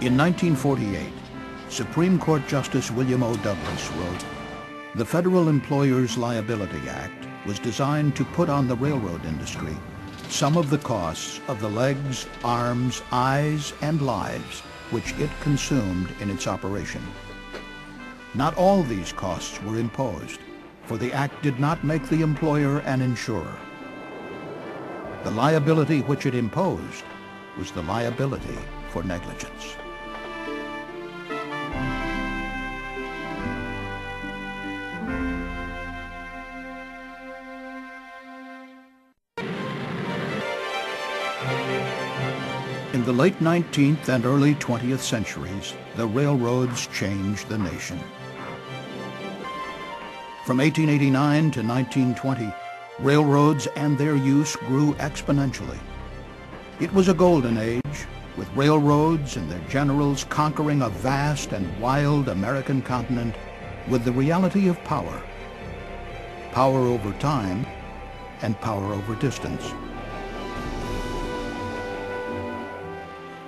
In 1948, Supreme Court Justice William O. Douglas wrote, "The Federal Employers' Liability Act was designed to put on the railroad industry some of the costs of the legs, arms, eyes, and lives which it consumed in its operation. Not all these costs were imposed, for the act did not make the employer an insurer. The liability which it imposed was the liability for negligence." In the late 19th and early 20th centuries, the railroads changed the nation. From 1889 to 1920, railroads and their use grew exponentially. It was a golden age, with railroads and their generals conquering a vast and wild American continent with the reality of power. Power over time and power over distance.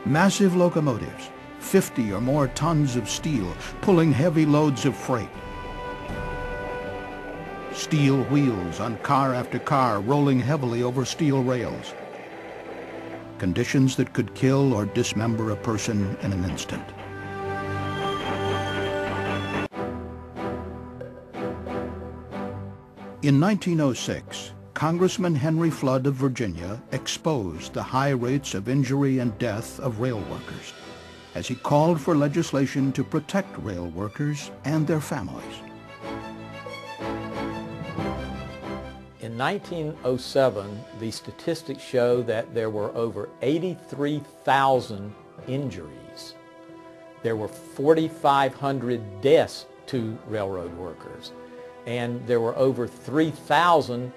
Massive locomotives, 50 or more tons of steel, pulling heavy loads of freight. Steel wheels on car after car rolling heavily over steel rails. Conditions that could kill or dismember a person in an instant. In 1906, Congressman Henry Flood of Virginia exposed the high rates of injury and death of rail workers as he called for legislation to protect rail workers and their families. In 1907, the statistics show that there were over 83,000 injuries. There were 4,500 deaths to railroad workers, and there were over 3,000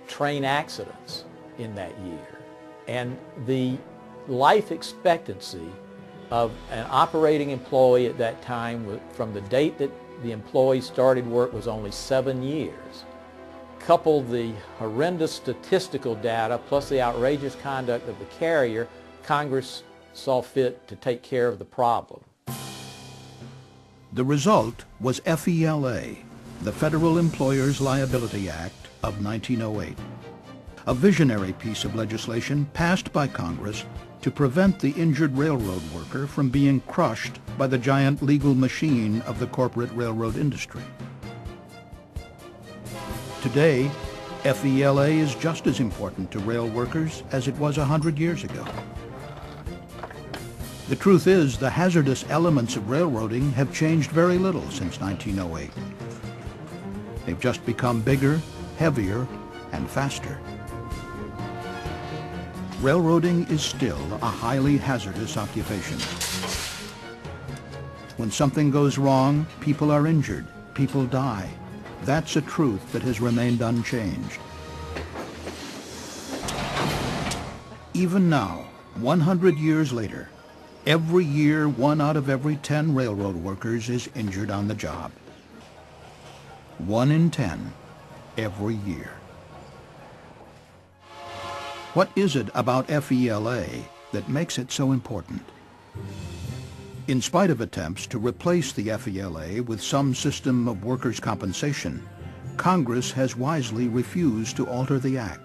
train accidents in that year. And the life expectancy of an operating employee at that time, from the date that the employee started work, was only 7 years. Couple the horrendous statistical data plus the outrageous conduct of the carrier, Congress saw fit to take care of the problem. The result was FELA, the Federal Employers' Liability Act of 1908, a visionary piece of legislation passed by Congress to prevent the injured railroad worker from being crushed by the giant legal machine of the corporate railroad industry. Today, FELA is just as important to rail workers as it was 100 years ago. The truth is, the hazardous elements of railroading have changed very little since 1908. They've just become bigger, heavier, and faster. Railroading is still a highly hazardous occupation. When something goes wrong, people are injured, people die. That's a truth that has remained unchanged. Even now, 100 years later, every year 1 out of every 10 railroad workers is injured on the job. 1 in 10 every year. What is it about FELA that makes it so important? In spite of attempts to replace the FELA with some system of workers' compensation, Congress has wisely refused to alter the act.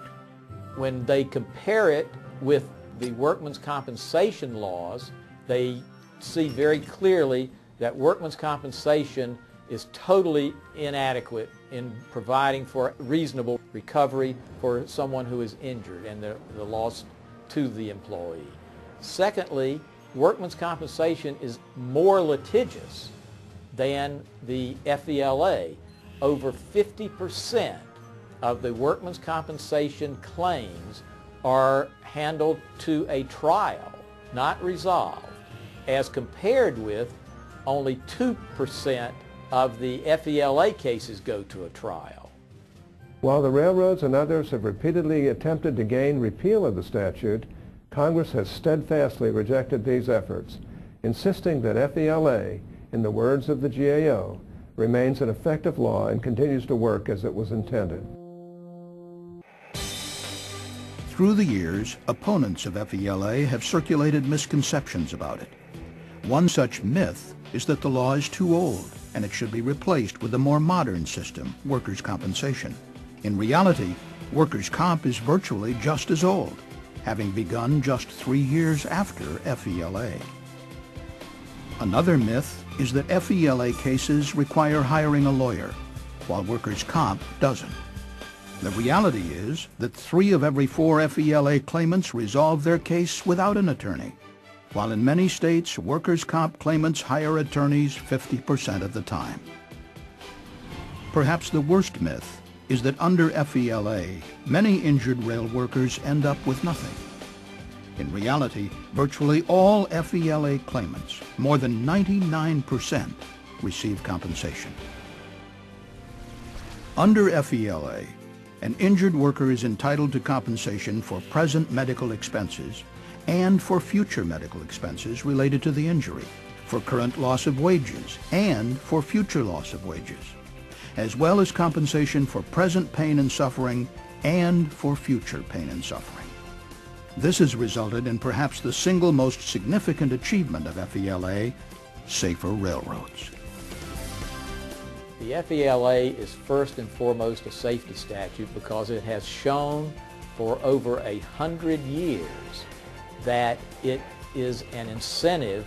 When they compare it with the workmen's compensation laws, they see very clearly that workmen's compensation is totally inadequate in providing for reasonable recovery for someone who is injured and the loss to the employee. Secondly, workmen's compensation is more litigious than the FELA. Over 50% of the workmen's compensation claims are handled to a trial, not resolved, as compared with only 2% of the FELA cases go to a trial. While the railroads and others have repeatedly attempted to gain repeal of the statute, Congress has steadfastly rejected these efforts, insisting that FELA, in the words of the GAO, remains an effective law and continues to work as it was intended. Through the years, opponents of FELA have circulated misconceptions about it. One such myth is that the law is too old and it should be replaced with a more modern system, workers' compensation. In reality, workers' comp is virtually just as old, having begun just 3 years after FELA. Another myth is that FELA cases require hiring a lawyer, while workers' comp doesn't. The reality is that 3 of every 4 FELA claimants resolve their case without an attorney, while in many states, workers' comp claimants hire attorneys 50% of the time. Perhaps the worst myth is that under FELA, many injured rail workers end up with nothing. In reality, virtually all FELA claimants, more than 99%, receive compensation. Under FELA, an injured worker is entitled to compensation for present medical expenses and for future medical expenses related to the injury, for current loss of wages and for future loss of wages, as well as compensation for present pain and suffering and for future pain and suffering. This has resulted in perhaps the single most significant achievement of FELA, safer railroads. The FELA is first and foremost a safety statute because it has shown for over 100 years that it is an incentive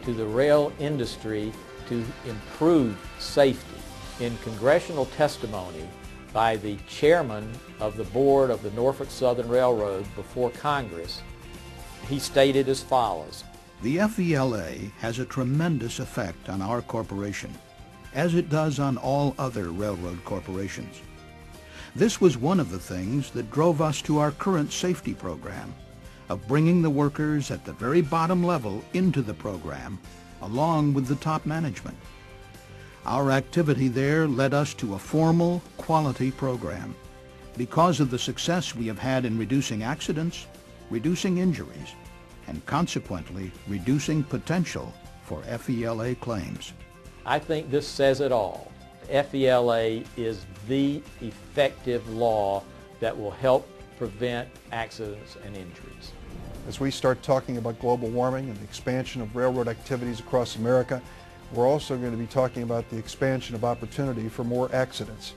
to the rail industry to improve safety. In congressional testimony by the chairman of the board of the Norfolk Southern Railroad before Congress, he stated as follows: The FELA has a tremendous effect on our corporation, as it does on all other railroad corporations. This was one of the things that drove us to our current safety program of bringing the workers at the very bottom level into the program, along with the top management. Our activity there led us to a formal quality program because of the success we have had in reducing accidents, reducing injuries, and consequently reducing potential for FELA claims. I think this says it all. FELA is the effective law that will help prevent accidents and injuries. As we start talking about global warming and the expansion of railroad activities across America, we're also going to be talking about the expansion of opportunity for more accidents.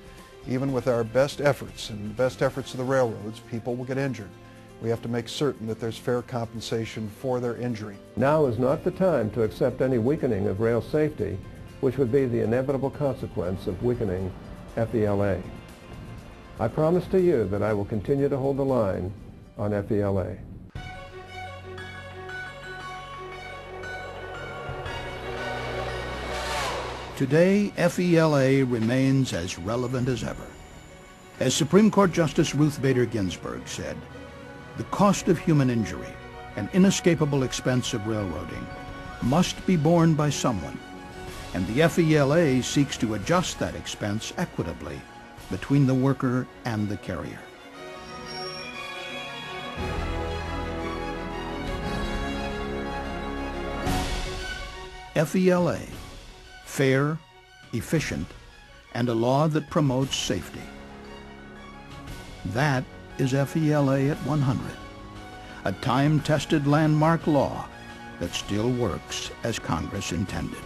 Even with our best efforts and the best efforts of the railroads, people will get injured. We have to make certain that there's fair compensation for their injury. Now is not the time to accept any weakening of rail safety, which would be the inevitable consequence of weakening FELA. I promise to you that I will continue to hold the line on FELA. Today, FELA remains as relevant as ever. As Supreme Court Justice Ruth Bader Ginsburg said, "The cost of human injury, an inescapable expense of railroading, must be borne by someone, and the FELA seeks to adjust that expense equitably between the worker and the carrier." FELA, fair, efficient, and a law that promotes safety. That is FELA at 100, a time-tested landmark law that still works as Congress intended.